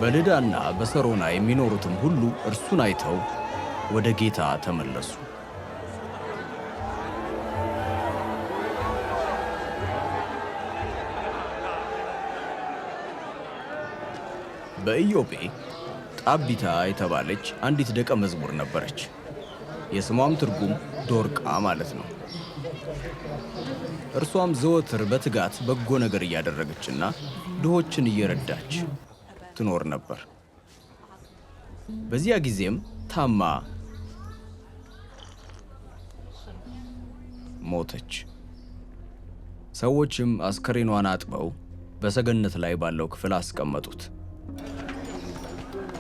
በልዳና በሰሮና የሚኖሩትም ሁሉ እርሱን አይተው ወደ ጌታ ተመለሱ። በኢዮጴ ጣቢታ የተባለች አንዲት ደቀ መዝሙር ነበረች። የስሟም ትርጉም ዶርቃ ማለት ነው። እርሷም ዘወትር በትጋት በጎ ነገር እያደረገችና ድሆችን እየረዳች ትኖር ነበር። በዚያ ጊዜም ታማ ሞተች። ሰዎችም አስከሬኗን አጥበው በሰገነት ላይ ባለው ክፍል አስቀመጡት።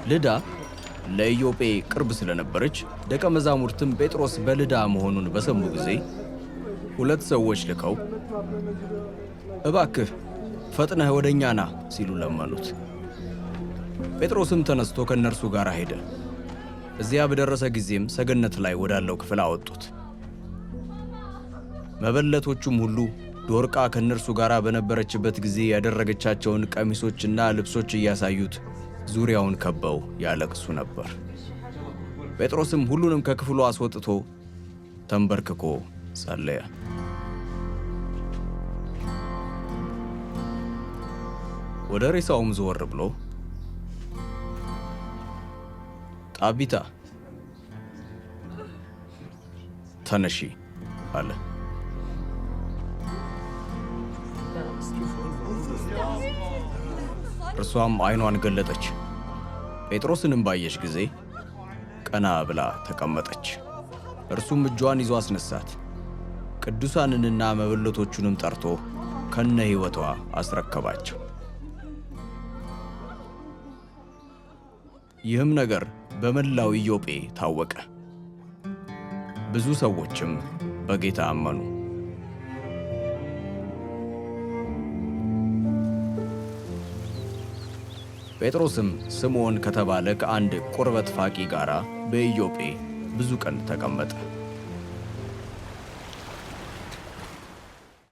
ልዳ ለኢዮጴ ቅርብ ስለነበረች ደቀ መዛሙርትም ጴጥሮስ በልዳ መሆኑን በሰሙ ጊዜ ሁለት ሰዎች ልከው እባክህ ፈጥነህ ወደኛ ና ሲሉ ለመኑት። ጴጥሮስም ተነስቶ ከእነርሱ ጋር ሄደ። እዚያ በደረሰ ጊዜም ሰገነት ላይ ወዳለው ክፍል አወጡት። መበለቶቹም ሁሉ ዶርቃ ከእነርሱ ጋር በነበረችበት ጊዜ ያደረገቻቸውን ቀሚሶችና ልብሶች እያሳዩት ዙሪያውን ከበው ያለቅሱ ነበር። ጴጥሮስም ሁሉንም ከክፍሉ አስወጥቶ ተንበርክኮ ጸለየ። ወደ ሬሳውም ዘወር ብሎ ጣቢታ ተነሺ አለ። እርሷም ዓይኗን ገለጠች። ጴጥሮስንም ባየች ጊዜ ቀና ብላ ተቀመጠች። እርሱም እጇን ይዞ አስነሳት። ቅዱሳንንና መበለቶቹንም ጠርቶ ከነ ሕይወቷ አስረከባቸው። ይህም ነገር በመላው ኢዮጴ ታወቀ። ብዙ ሰዎችም በጌታ አመኑ። ጴጥሮስም ስምዖን ከተባለ ከአንድ ቁርበት ፋቂ ጋር በኢዮጴ ብዙ ቀን ተቀመጠ።